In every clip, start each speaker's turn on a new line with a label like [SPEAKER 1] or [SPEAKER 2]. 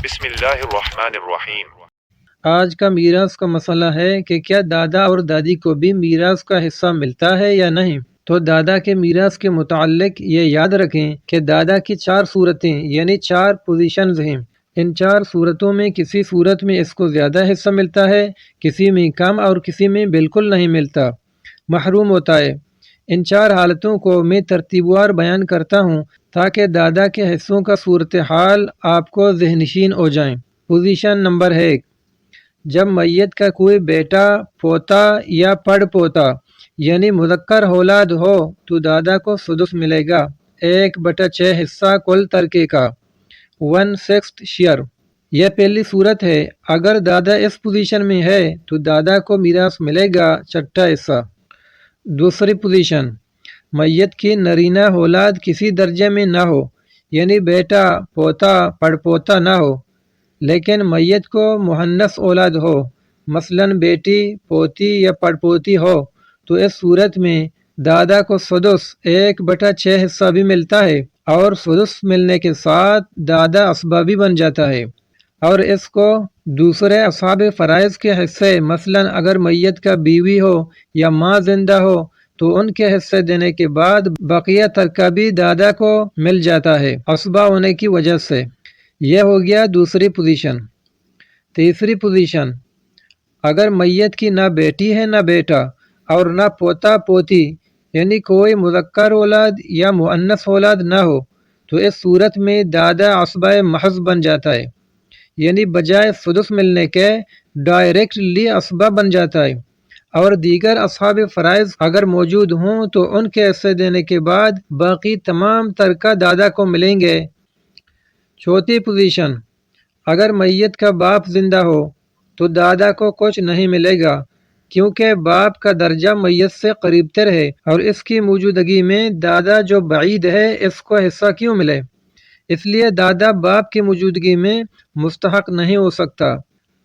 [SPEAKER 1] بسم اللہ الرحمن الرحیم۔
[SPEAKER 2] آج کا میراث کا مسئلہ ہے کہ کیا دادا اور دادی کو بھی میراث کا حصہ ملتا ہے یا نہیں۔ تو دادا کے میراث کے متعلق یہ یاد رکھیں کہ دادا کی 4 صورتیں یعنی 4 پوزیشنز ہیں۔ ان 4 صورتوں میں کسی صورت میں اس کو زیادہ حصہ ملتا ہے، کسی میں کم اور کسی میں بالکل نہیں ملتا، محروم ہوتا ہے۔ ان 4 حالتوں کو میں ترتیب وار بیان کرتا ہوں تاکہ دادا کے حصوں کا صورتحال آپ کو ذہن نشین ہو جائیں۔ پوزیشن نمبر 1، جب میت کا کوئی بیٹا، پوتا یا پڑ پوتا یعنی مذکر اولاد ہو تو دادا کو سدس ملے گا، 1/6 حصہ کل ترکے کا، 1/6 شیئر۔ یہ پہلی صورت ہے۔ اگر دادا اس پوزیشن میں ہے تو دادا کو میراث ملے گا 1/6 حصہ۔ دوسری پوزیشن، میت کی نرینہ اولاد کسی درجے میں نہ ہو، یعنی بیٹا، پوتا، پڑ پوتا نہ ہو، لیکن میت کو مؤنث اولاد ہو، مثلا بیٹی، پوتی یا پڑ پوتی ہو، تو اس صورت میں دادا کو سدس 1/6 حصہ بھی ملتا ہے، اور سدس ملنے کے ساتھ دادا اسبابی بن جاتا ہے، اور اس کو دوسرے اصحاب فرائض کے حصے، مثلا اگر میت کا بیوی ہو یا ماں زندہ ہو تو ان کے حصے دینے کے بعد بقیہ ترکہ بھی دادا کو مل جاتا ہے اسبا ہونے کی وجہ سے۔ یہ ہو گیا دوسری پوزیشن۔ تیسری پوزیشن، اگر میت کی نہ بیٹی ہے نہ بیٹا اور نہ پوتا پوتی، یعنی کوئی مذکر اولاد یا مؤنث اولاد نہ ہو، تو اس صورت میں دادا عصبہ محض بن جاتا ہے، یعنی بجائے سدس ملنے کے ڈائریکٹلی عصبہ بن جاتا ہے، اور دیگر اصحاب فرائض اگر موجود ہوں تو ان کے حصے دینے کے بعد باقی تمام ترکہ دادا کو ملیں گے۔ چوتھی پوزیشن، اگر میت کا باپ زندہ ہو تو دادا کو کچھ نہیں ملے گا، کیونکہ باپ کا درجہ میت سے قریب تر ہے، اور اس کی موجودگی میں دادا جو بعید ہے اس کو حصہ کیوں ملے، اس لیے دادا باپ کی موجودگی میں مستحق نہیں ہو سکتا۔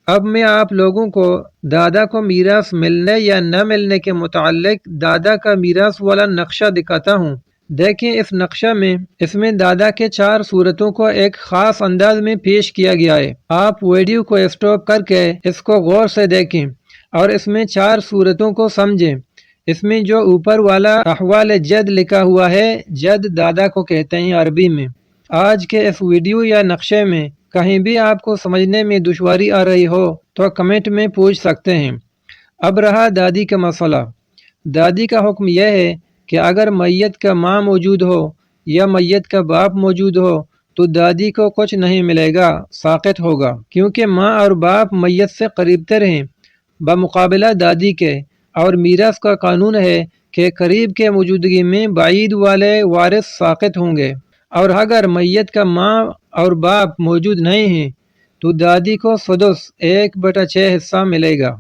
[SPEAKER 2] اب میں آپ لوگوں کو دادا کو میراث ملنے یا نہ ملنے کے متعلق دادا کا میراث والا نقشہ دکھاتا ہوں۔ دیکھیں اس نقشہ میں، اس میں دادا کے 4 صورتوں کو ایک خاص انداز میں پیش کیا گیا ہے۔ آپ ویڈیو کو اسٹاپ کر کے اس کو غور سے دیکھیں اور اس میں 4 صورتوں کو سمجھیں۔ اس میں جو اوپر والا احوال جد لکھا ہوا ہے، جد دادا کو کہتے ہیں عربی میں۔ آج کے اس ویڈیو یا نقشے میں کہیں بھی آپ کو سمجھنے میں دشواری آ رہی ہو تو کمنٹ میں پوچھ سکتے ہیں۔ اب رہا دادی کا مسئلہ۔ دادی کا حکم یہ ہے کہ اگر میت کا ماں موجود ہو یا میت کا باپ موجود ہو تو دادی کو کچھ نہیں ملے گا، ساقط ہوگا، کیونکہ ماں اور باپ میت سے قریب تر ہیں بمقابلہ دادی کے، اور میراث کا قانون ہے کہ قریب کے موجودگی میں بعید والے وارث ساقط ہوں گے، اور اگر میت کا ماں اور باپ موجود نہیں ہیں تو دادی کو سدس 1/6 حصہ ملے گا۔